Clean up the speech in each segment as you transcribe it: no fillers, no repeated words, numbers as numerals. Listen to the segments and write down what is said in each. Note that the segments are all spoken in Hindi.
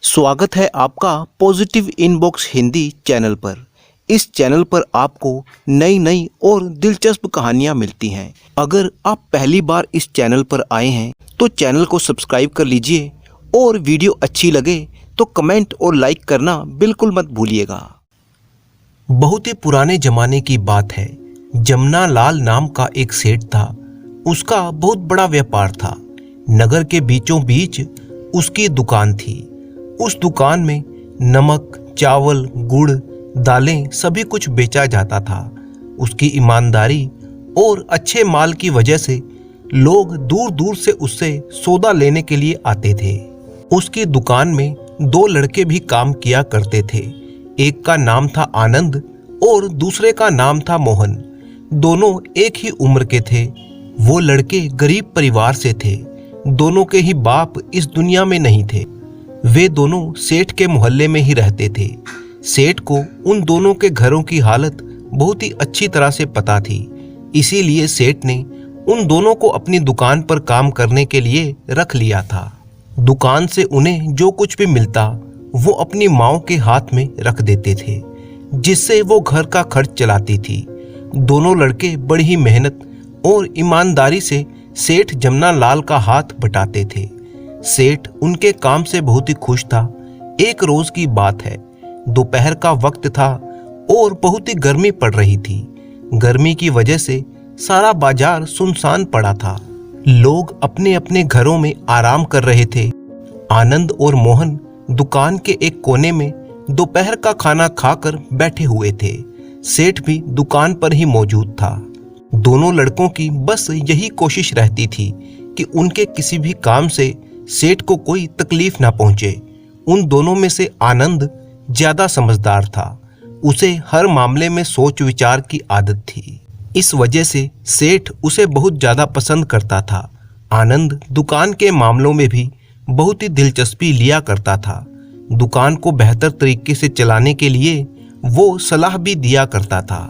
स्वागत है आपका पॉजिटिव इनबॉक्स हिंदी चैनल पर। इस चैनल पर आपको नई नई और दिलचस्प कहानियां मिलती हैं। अगर आप पहली बार इस चैनल पर आए हैं तो चैनल को सब्सक्राइब कर लीजिए और वीडियो अच्छी लगे तो कमेंट और लाइक करना बिल्कुल मत भूलिएगा। बहुत ही पुराने जमाने की बात है। जमना लाल नाम का एक सेठ था। उसका बहुत बड़ा व्यापार था। नगर के बीचों बीच उसकी दुकान थी। उस दुकान में नमक, चावल, गुड़, दालें सभी कुछ बेचा जाता था। उसकी ईमानदारी और अच्छे माल की वजह से लोग दूर दूर से उससे सौदा लेने के लिए आते थे। उसकी दुकान में दो लड़के भी काम किया करते थे। एक का नाम था आनंद और दूसरे का नाम था मोहन। दोनों एक ही उम्र के थे। वो लड़के गरीब परिवार से थे। दोनों के ही बाप इस दुनिया में नहीं थे। वे दोनों सेठ के मोहल्ले में ही रहते थे। सेठ को उन दोनों के घरों की हालत बहुत ही अच्छी तरह से पता थी। इसीलिए सेठ ने उन दोनों को अपनी दुकान पर काम करने के लिए रख लिया था। दुकान से उन्हें जो कुछ भी मिलता वो अपनी माओ के हाथ में रख देते थे, जिससे वो घर का खर्च चलाती थी। दोनों लड़के बड़ी ही मेहनत और ईमानदारी से सेठ जमना लाल का हाथ बटाते थे। सेठ उनके काम से बहुत ही खुश था। एक रोज की बात है। दोपहर का वक्त था और बहुत ही गर्मी पड़ रही थी। गर्मी की वजह से सारा बाजार सुनसान पड़ा था। लोग अपने अपने घरों में आराम कर रहे थे। आनंद और मोहन दुकान के एक कोने में दोपहर का खाना खाकर बैठे हुए थे। सेठ भी दुकान पर ही मौजूद था। दोनों लड़कों की बस यही कोशिश रहती थी कि उनके किसी भी काम से सेठ को कोई तकलीफ ना पहुंचे। उन दोनों में से आनंद ज्यादा समझदार था। उसे हर मामले में सोच विचार की आदत थी। इस वजह से सेठ उसे बहुत ज्यादा पसंद करता था। आनंद दुकान के मामलों में भी बहुत ही दिलचस्पी लिया करता था। दुकान को बेहतर तरीके से चलाने के लिए वो सलाह भी दिया करता था।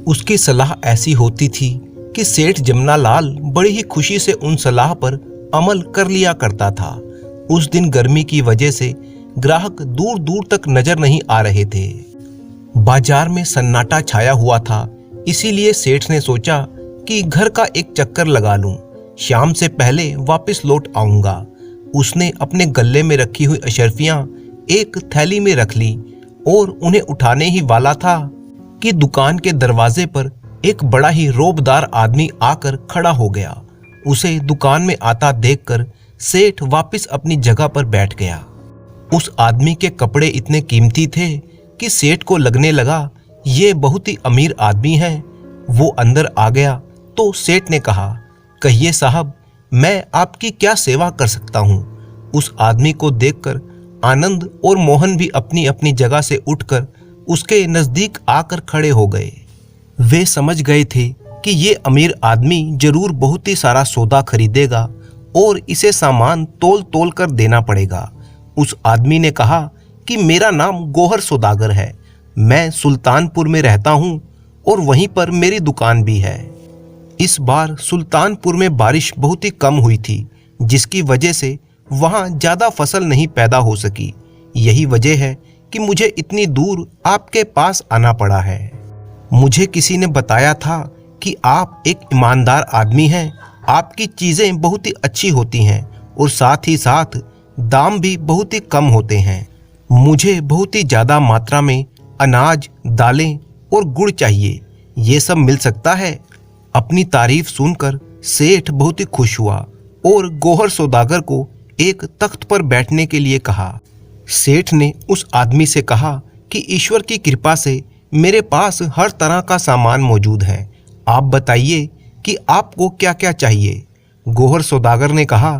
उसकी सलाह ऐसी होती थी कि सेठ जमना लाल बड़ी ही खुशी से उन सलाह पर अमल कर लिया करता था। उस दिन गर्मी की वजह से ग्राहक दूर दूर तक नजर नहीं आ रहे थे। बाजार में सन्नाटा छाया हुआ था। इसीलिए सेठ ने सोचा कि घर का एक चक्कर लगा लूं। शाम से पहले वापस लौट आऊंगा। उसने अपने गल्ले में रखी हुई अशर्फियां एक थैली में रख ली और उन्हें उठाने ही वाला था कि दुकान के दरवाजे पर एक बड़ा ही रौबदार आदमी आकर खड़ा हो गया। उसे दुकान में आता देखकर सेठ वापस अपनी जगह पर बैठ गया। उस आदमी के कपड़े इतने कीमती थे कि सेठ को लगने लगा ये बहुत ही अमीर आदमी है। वो अंदर आ गया तो सेठ ने कहा, कहिए साहब, मैं आपकी क्या सेवा कर सकता हूँ। उस आदमी को देखकर आनंद और मोहन भी अपनी अपनी जगह से उठकर उसके नजदीक आकर खड़े हो गए। वे समझ गए थे कि ये अमीर आदमी जरूर बहुत ही सारा सौदा खरीदेगा और इसे सामान तोल तोल कर देना पड़ेगा। उस आदमी ने कहा कि मेरा नाम गौहर सौदागर है। मैं सुल्तानपुर में रहता हूँ और वहीं पर मेरी दुकान भी है। इस बार सुल्तानपुर में बारिश बहुत ही कम हुई थी, जिसकी वजह से वहाँ ज़्यादा फसल नहीं पैदा हो सकी। यही वजह है कि मुझे इतनी दूर आपके पास आना पड़ा है। मुझे किसी ने बताया था कि आप एक ईमानदार आदमी हैं। आपकी चीज़ें बहुत ही अच्छी होती हैं और साथ ही साथ दाम भी बहुत ही कम होते हैं। मुझे बहुत ही ज़्यादा मात्रा में अनाज, दालें और गुड़ चाहिए। ये सब मिल सकता है? अपनी तारीफ सुनकर सेठ बहुत ही खुश हुआ और गौहर सौदागर को एक तख्त पर बैठने के लिए कहा। सेठ ने उस आदमी से कहा कि ईश्वर की कृपा से मेरे पास हर तरह का सामान मौजूद है। आप बताइए कि आपको क्या क्या चाहिए। गौहर सौदागर ने कहा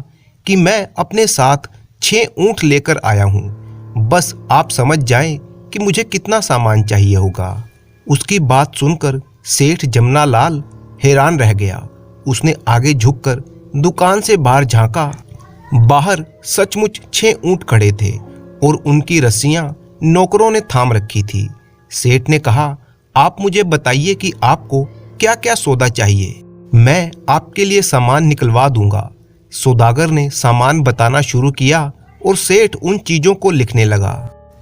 कि मैं अपने साथ 6 ऊंट लेकर आया हूँ। बस आप समझ जाएं कि मुझे कितना सामान चाहिए होगा। उसकी बात सुनकर सेठ जमना लाल हैरान रह गया। उसने आगे झुककर दुकान से बाहर झांका। बाहर सचमुच 6 ऊंट खड़े थे और उनकी रस्सियां नौकरों ने थाम रखी थी। सेठ ने कहा, आप मुझे बताइए कि आपको क्या क्या सौदा चाहिए, मैं आपके लिए सामान निकलवा दूंगा। सौदागर ने सामान बताना शुरू किया और सेठ उन चीजों को लिखने लगा।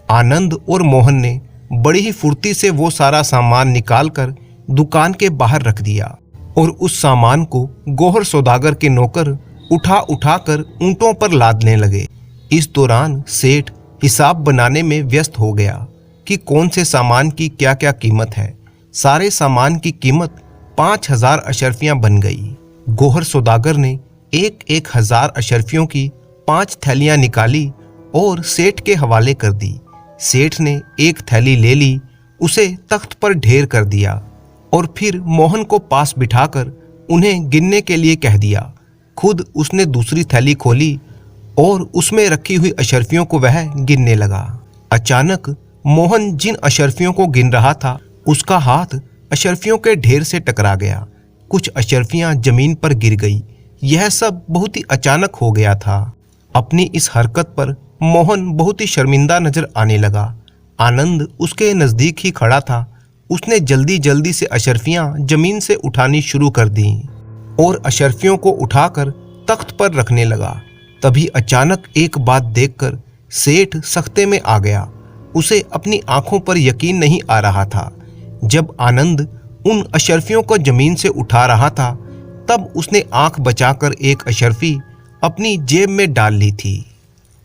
आनंद और मोहन ने बड़ी ही फुर्ती से वो सारा सामान निकालकर दुकान के बाहर रख दिया और उस सामान को गौहर सौदागर के नौकर उठा उठाकर ऊंटों पर लादने लगे। इस दौरान सेठ हिसाब बनाने में व्यस्त हो गया कि कौन से सामान की क्या क्या कीमत है। सारे सामान की कीमत 5000 अशर्फियां बन गई। गौहर सौदागर ने एक 1000 अशर्फियों की 5 थैलियां निकाली और सेठ के हवाले कर दी। सेठ ने एक थैली ले ली, उसे तख्त पर ढेर कर दिया और फिर मोहन को पास बिठाकर उन्हें गिनने के लिए कह दिया। खुद उसने दूसरी थैली खोली और उसमें रखी हुई अशर्फियों को वह गिनने लगा। अचानक मोहन जिन अशर्फियों को गिन रहा था उसका हाथ अशर्फियों के ढेर से टकरा गया। कुछ अशर्फियां जमीन पर गिर गई। यह सब बहुत ही अचानक हो गया था। अपनी इस हरकत पर मोहन बहुत ही शर्मिंदा नजर आने लगा। आनंद उसके नजदीक ही खड़ा था। उसने जल्दी जल्दी से अशर्फियां जमीन से उठानी शुरू कर दी और अशर्फियों को उठाकर तख्त पर रखने लगा। तभी अचानक एक बात देखकर सेठ सख्ते में आ गया। उसे अपनी आंखों पर यकीन नहीं आ रहा था। जब आनंद उन अशर्फियों को जमीन से उठा रहा था तब उसने आंख बचाकर एक अशर्फी अपनी जेब में डाल ली थी।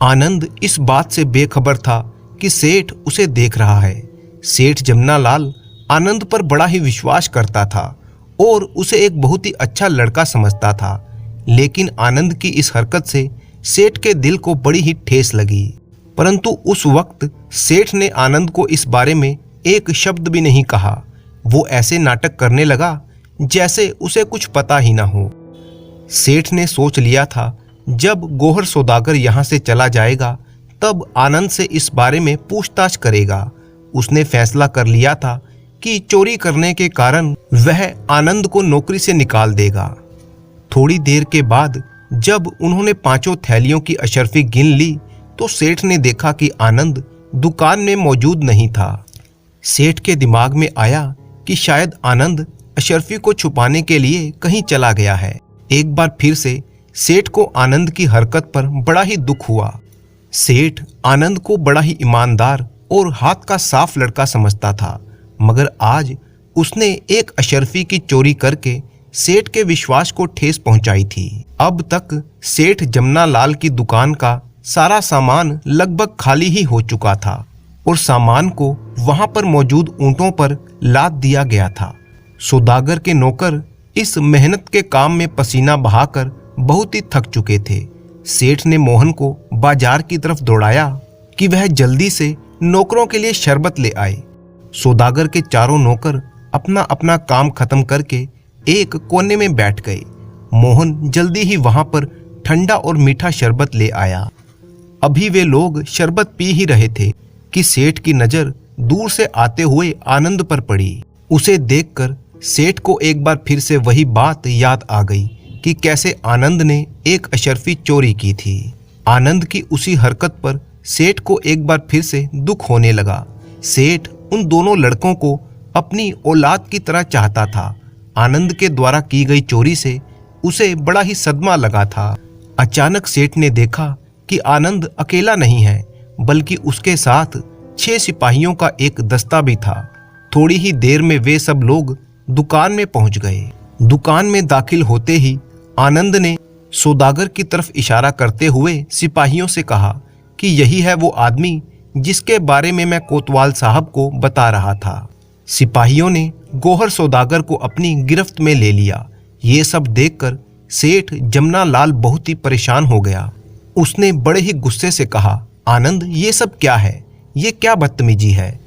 आनंद इस बात से बेखबर था कि सेठ उसे देख रहा है। सेठ जमना लाल आनंद पर बड़ा ही विश्वास करता था और उसे एक बहुत ही अच्छा लड़का समझता था। लेकिन आनंद की इस हरकत से सेठ के दिल को बड़ी ही ठेस लगी। परंतु उस वक्त सेठ ने आनंद को इस बारे में एक शब्द भी नहीं कहा। वो ऐसे नाटक करने लगा जैसे उसे कुछ पता ही ना हो। सेठ ने सोच लिया था जब गौहर सौदागर यहाँ से चला जाएगा तब आनंद से इस बारे में पूछताछ करेगा। उसने फैसला कर लिया था कि चोरी करने के कारण वह आनंद को नौकरी से निकाल देगा। थोड़ी देर के बाद जब उन्होंने 5 थैलियों की अशर्फी गिन ली तो सेठ ने देखा कि आनंद दुकान में मौजूद नहीं था। सेठ के दिमाग में आया कि शायद आनंद अशर्फी को छुपाने के लिए कहीं चला गया है। एक बार फिर से सेठ को आनंद की हरकत पर बड़ा ही दुख हुआ। सेठ आनंद को बड़ा ही ईमानदार और हाथ का साफ लड़का समझता था, मगर आज उसने एक अशर्फी की चोरी करके सेठ के विश्वास को ठेस पहुंचाई थी। अब तक सेठ जमना लाल की दुकान का सारा सामान लगभग खाली ही हो चुका था और सामान को वहां पर मौजूद ऊंटों पर लाद दिया गया था। सौदागर के नौकर इस मेहनत के काम में पसीना बहाकर बहुत ही थक चुके थे। सेठ ने मोहन को बाजार की तरफ दौड़ाया कि वह जल्दी से नौकरों के लिए शरबत ले आए। सौदागर के चारों नौकर अपना अपना काम खत्म करके एक कोने में बैठ गए। मोहन जल्दी ही वहां पर ठंडा और मीठा शरबत ले आया। अभी वे लोग शरबत पी ही रहे थे कि सेठ की नजर दूर से आते हुए आनंद पर पड़ी। उसे देखकर सेठ को एक बार फिर से वही बात याद आ गई कि कैसे आनंद ने एक अशर्फी चोरी की थी। आनंद की उसी हरकत पर सेठ को एक बार फिर से दुख होने लगा। सेठ उन दोनों लड़कों को अपनी औलाद की तरह चाहता था। आनंद के द्वारा की गई चोरी से उसे बड़ा ही सदमा लगा था। अचानक सेठ ने देखा कि आनंद अकेला नहीं है, बल्कि उसके साथ 6 सिपाहियों का एक दस्ता भी था। थोड़ी ही देर में वे सब लोग दुकान में पहुंच गए। दुकान में दाखिल होते ही आनंद ने सौदागर की तरफ इशारा करते हुए सिपाहियों से कहा कि यही है वो आदमी जिसके बारे में मैं कोतवाल साहब को बता रहा था। सिपाहियों ने गौहर सौदागर को अपनी गिरफ्त में ले लिया। ये सब देखकर सेठ जमना लाल बहुत ही परेशान हो गया। उसने बड़े ही गुस्से से कहा, आनंद, ये सब क्या है? ये क्या बदतमीजी है?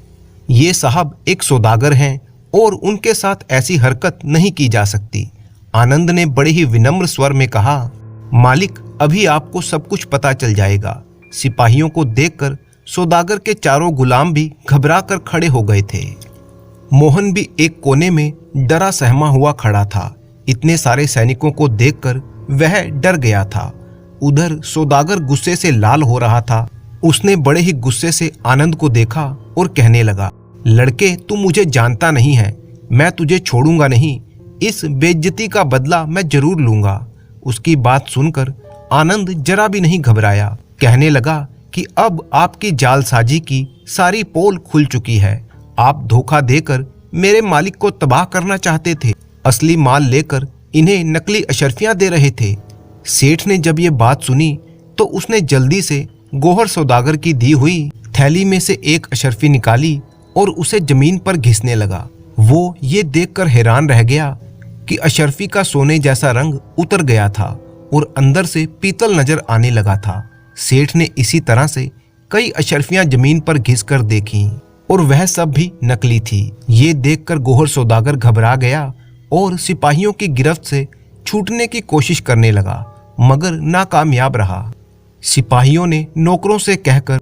ये साहब एक सौदागर हैं और उनके साथ ऐसी हरकत नहीं की जा सकती। आनंद ने बड़े ही विनम्र स्वर में कहा, मालिक, अभी आपको सब कुछ पता चल जाएगा। सिपाहियों को देखकर सौदागर के चारों गुलाम भी घबरा कर खड़े हो गए थे। मोहन भी एक कोने में डरा सहमा हुआ खड़ा था। इतने सारे सैनिकों को देखकर वह डर गया था। उधर सौदागर गुस्से से लाल हो रहा था। उसने बड़े ही गुस्से से आनंद को देखा और कहने लगा, लड़के, तू मुझे जानता नहीं है, मैं तुझे छोड़ूंगा नहीं। इस बेइज्जती का बदला मैं जरूर लूंगा। उसकी बात सुनकर आनंद जरा भी नहीं घबराया। कहने लगा कि अब आपकी जालसाजी की सारी पोल खुल चुकी है। आप धोखा देकर मेरे मालिक को तबाह करना चाहते थे, असली माल लेकर इन्हें नकली अशर्फियां दे रहे थे। सेठ ने जब ये बात सुनी तो उसने जल्दी से गोहर सौदागर की दी हुई थैली में से एक अशर्फी निकाली और उसे जमीन पर घिसने लगा। वो ये देखकर हैरान रह गया कि अशर्फी का सोने जैसा रंग उतर गया था और अंदर से पीतल नजर आने लगा था। सेठ ने इसी तरह से कई अशर्फियां जमीन पर घिस कर देखी और वह सब भी नकली थी। ये देखकर गोहर सौदागर घबरा गया और सिपाहियों की गिरफ्त से छूटने की कोशिश करने लगा, मगर नाकामयाब रहा। सिपाहियों ने नौकरों से कहकर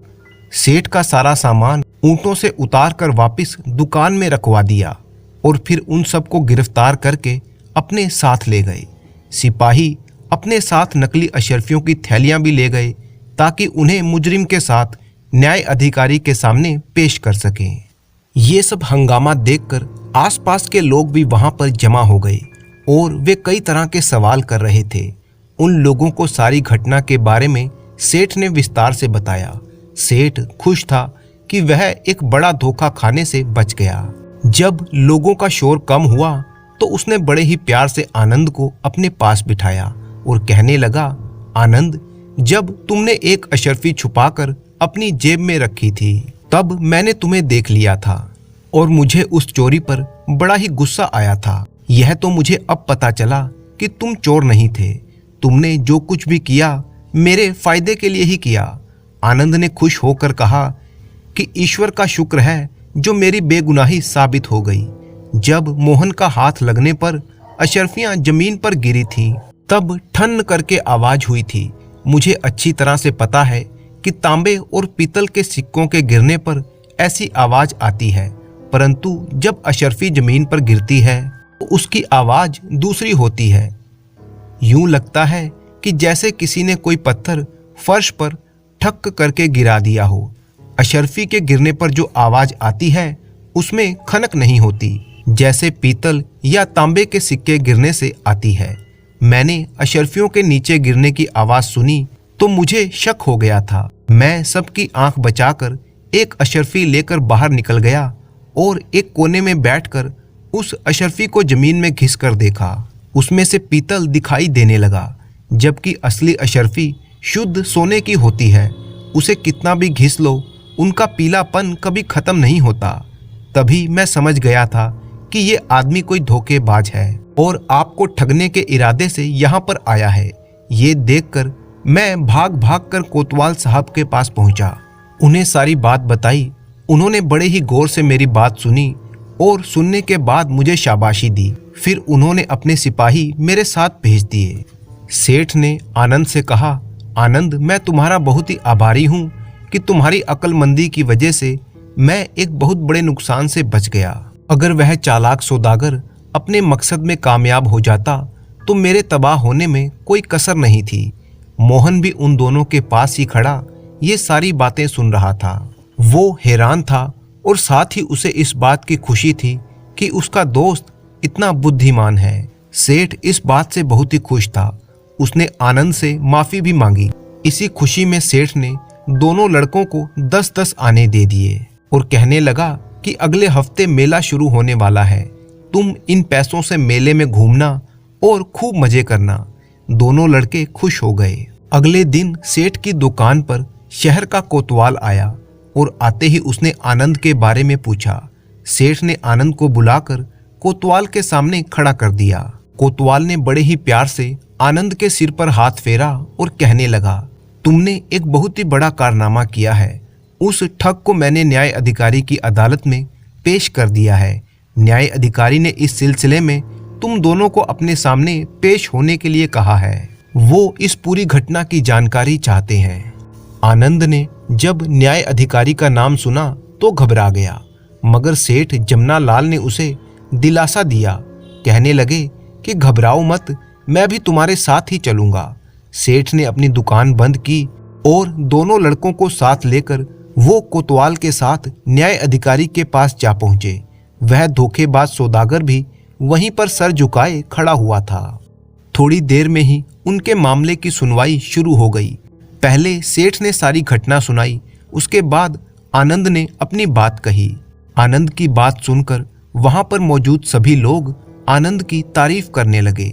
सेठ का सारा सामान ऊंटों से उतार कर वापस दुकान में रखवा दिया और फिर उन सबको गिरफ्तार करके अपने साथ ले गए। सिपाही अपने साथ नकली अशर्फियों की थैलियां भी ले गए ताकि उन्हें मुजरिम के साथ न्याय अधिकारी के सामने पेश कर सकें। ये सब हंगामा देखकर आसपास के लोग भी वहां पर जमा हो गए और वे कई तरह के सवाल कर रहे थे। उन लोगों को सारी घटना के बारे में सेठ ने विस्तार से बताया। सेठ खुश था कि वह एक बड़ा धोखा खाने से बच गया। जब लोगों का शोर कम हुआ तो उसने बड़े ही प्यार से आनंद को अपने पास बिठाया और कहने लगा, आनंद, जब तुमने एक अशर्फी छुपाकर अपनी जेब में रखी थी तब मैंने तुम्हें देख लिया था और मुझे उस चोरी पर बड़ा ही गुस्सा आया था। यह तो मुझे अब पता चला कि तुम चोर नहीं थे। तुमने जो कुछ भी किया मेरे फायदे के लिए ही किया। आनंद ने खुश होकर कहा कि ईश्वर का शुक्र है जो मेरी बेगुनाही साबित हो गई। जब मोहन का हाथ लगने पर अशर्फियां जमीन पर गिरी थीं, तब ठन करके आवाज हुई थी। मुझे अच्छी तरह से पता है कि तांबे और पीतल के सिक्कों के गिरने पर ऐसी आवाज आती है, परंतु जब अशर्फी जमीन पर गिरती है तो उसकी आवाज दूसरी होती है। यूं लगता है कि जैसे किसी ने कोई पत्थर फर्श पर ठक करके गिरा दिया हो। अशर्फी के गिरने पर जो आवाज आती है उसमें खनक नहीं होती, जैसे पीतल या तांबे के सिक्के गिरने से आती है। मैंने अशर्फियों के नीचे गिरने की आवाज सुनी तो मुझे शक हो गया था। मैं सबकी आंख बचाकर एक अशर्फी लेकर बाहर निकल गया और एक कोने में बैठकर उस अशर्फी को जमीन में घिस कर देखा। उसमें से पीतल दिखाई देने लगा, जबकि असली अशर्फी शुद्ध सोने की होती है। उसे कितना भी घिस लो, उनका पीलापन कभी खत्म नहीं होता। तभी मैं समझ गया था कि ये आदमी कोई धोखेबाज है और आपको ठगने के इरादे से यहाँ पर आया है। ये देखकर मैं भाग भाग कर कोतवाल साहब के पास पहुंचा। उन्हें सारी बात बताई। उन्होंने बड़े ही गौर से मेरी बात सुनी और सुनने के बाद मुझे शाबाशी दी। फिर उन्होंने अपने सिपाही मेरे साथ भेज दिए। सेठ ने आनंद से कहा, आनंद, मैं तुम्हारा बहुत ही आभारी हूँ कि तुम्हारी अक्लमंदी की वजह से मैं एक बहुत बड़े नुकसान से बच गया। अगर वह चालाक सौदागर अपने मकसद में कामयाब हो जाता तो मेरे तबाह होने में कोई कसर नहीं थी। मोहन भी उन दोनों के पास ही खड़ा ये सारी बातें सुन रहा था। वो हैरान था और साथ ही उसे इस बात की खुशी थी कि उसका दोस्त इतना बुद्धिमान है। सेठ इस बात से बहुत ही खुश था। उसने आनंद से माफी भी मांगी। इसी खुशी में सेठ ने दोनों लड़कों को 10-10 आने दे दिए और कहने लगा कि अगले हफ्ते मेला शुरू होने वाला है। तुम इन पैसों से मेले में घूमना और खूब मजे करना। दोनों लड़के खुश हो गए। अगले दिन सेठ की दुकान पर शहर का कोतवाल आया और आते ही उसने आनंद के बारे में पूछा। सेठ ने आनंद को बुलाकर कोतवाल के सामने खड़ा कर दिया। कोतवाल ने बड़े ही प्यार से आनंद के सिर पर हाथ फेरा और कहने लगा, तुमने एक बहुत ही बड़ा कारनामा किया है। उस ठग को मैंने न्याय अधिकारी की अदालत में पेश कर दिया है। न्याय अधिकारी ने इस सिलसिले में तुम दोनों को अपने सामने पेश होने के लिए कहा है। वो इस पूरी घटना की जानकारी चाहते हैं। आनंद ने जब न्याय अधिकारी का नाम सुना तो घबरा गया, मगर सेठ जमना लाल ने उसे दिलासा दिया। कहने लगे कि घबराओ मत, मैं भी तुम्हारे साथ ही चलूंगा। सेठ ने अपनी दुकान बंद की और दोनों लड़कों को साथ लेकर वो कोतवाल के साथ न्याय अधिकारी के पास जा पहुंचे। वह धोखेबाज सौदागर भी वहीं पर सर झुकाए खड़ा हुआ था। थोड़ी देर में ही उनके मामले की सुनवाई शुरू हो गई। पहले सेठ ने सारी घटना सुनाई, उसके बाद आनंद ने अपनी बात कही। आनंद की बात सुनकर वहां पर मौजूद सभी लोग आनंद की तारीफ करने लगे।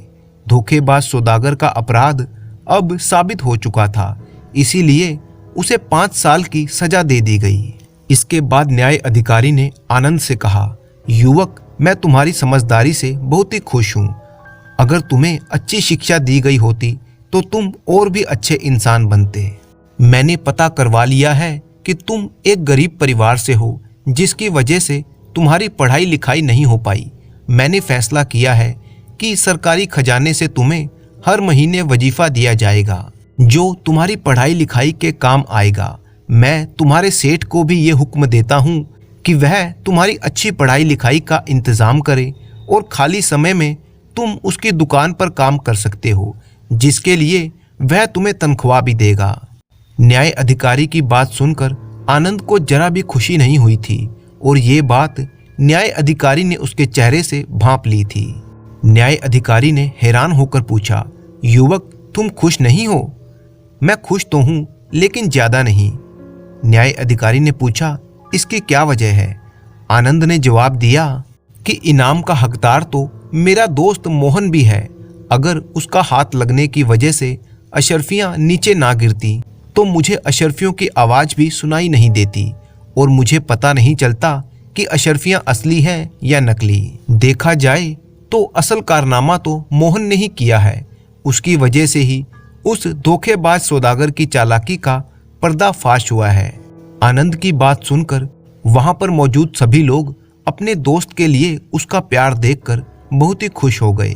धोखेबाज सौदागर का अपराध अब साबित हो चुका था, इसीलिए उसे 5 साल की सजा दे दी गई। इसके बाद न्याय अधिकारी ने आनंद से कहा, युवक, मैं तुम्हारी समझदारी से बहुत ही खुश हूं। अगर तुम्हें अच्छी शिक्षा दी गई होती तो तुम और भी अच्छे इंसान बनते। मैंने पता करवा लिया है कि तुम एक गरीब परिवार से हो, जिसकी वजह से तुम्हारी पढ़ाई लिखाई नहीं हो पाई। मैंने फैसला किया है कि सरकारी खजाने से तुम्हें हर महीने वजीफा दिया जाएगा, जो तुम्हारी पढ़ाई लिखाई के काम आएगा। मैं तुम्हारे सेठ को भी ये हुक्म देता हूँ कि वह तुम्हारी अच्छी पढ़ाई लिखाई का इंतजाम करे और खाली समय में तुम उसकी दुकान पर काम कर सकते हो, जिसके लिए वह तुम्हें तनख्वाह भी देगा। न्याय अधिकारी की बात सुनकर आनंद को जरा भी खुशी नहीं हुई थी और ये बात न्याय अधिकारी ने उसके चेहरे से भांप ली थी। न्याय अधिकारी ने हैरान होकर पूछा, युवक, तुम खुश नहीं हो? मैं खुश तो हूं, लेकिन ज्यादा नहीं। न्याय अधिकारी ने पूछा, इसकी क्या वजह है? आनंद ने जवाब दिया कि इनाम का हकदार तो मेरा दोस्त मोहन भी है। अगर उसका हाथ लगने की वजह से अशर्फियां नीचे ना गिरती तो मुझे अशर्फियों की आवाज भी सुनाई नहीं देती और मुझे पता नहीं चलता कि अशर्फियां असली हैं या नकली। देखा जाए तो असल कारनामा तो मोहन ने ही किया है। उसकी वजह से ही उस धोखेबाज सौदागर की चालाकी का पर्दाफाश हुआ है। आनंद की बात सुनकर वहां पर मौजूद सभी लोग अपने दोस्त के लिए उसका प्यार देखकर बहुत ही खुश हो गए।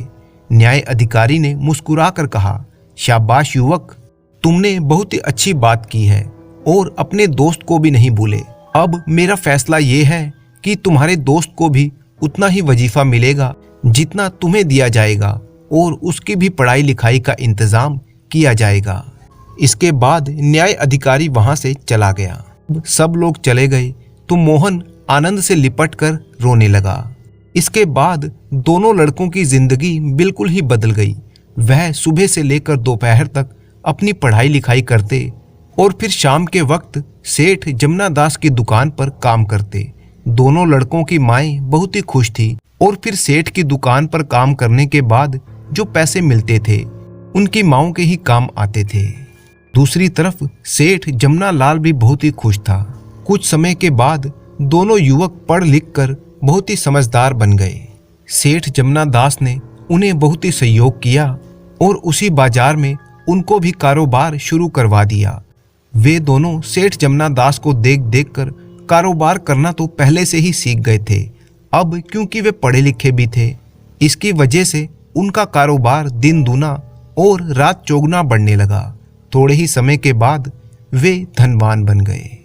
न्याय अधिकारी ने मुस्कुरा कर कहा, शाबाश युवक, तुमने बहुत ही अच्छी बात की है और अपने दोस्त को भी नहीं भूले। अब मेरा फैसला ये है कि तुम्हारे दोस्त को भी उतना ही वजीफा मिलेगा जितना तुम्हें दिया जाएगा और उसकी भी पढ़ाई लिखाई का इंतजाम किया जाएगा। इसके बाद न्याय अधिकारी वहां से चला गया। सब लोग चले गए तो मोहन आनंद से लिपट कर रोने लगा। इसके बाद दोनों लड़कों की जिंदगी बिल्कुल ही बदल गई। वह सुबह से लेकर दोपहर तक अपनी पढ़ाई लिखाई करते और फिर शाम के वक्त सेठ जमुना दास की दुकान पर काम करते। दोनों लड़कों की माएं बहुत ही खुश थी और फिर सेठ की दुकान पर काम करने के बाद जो पैसे मिलते थे उनकी माओं के ही काम आते थे। दूसरी तरफ सेठ जमुना लाल भी बहुत ही खुश था। कुछ समय के बाद दोनों युवक पढ़ लिख कर बहुत ही समझदार बन गए। सेठ जमुना दास ने उन्हें बहुत ही सहयोग किया और उसी बाजार में उनको भी कारोबार शुरू करवा दिया। वे दोनों सेठ जमुना दास को देख देख कर कारोबार करना तो पहले से ही सीख गए थे। अब क्योंकि वे पढ़े लिखे भी थे, इसकी वजह से उनका कारोबार दिन दूना और रात चौगुना बढ़ने लगा। थोड़े ही समय के बाद वे धनवान बन गए।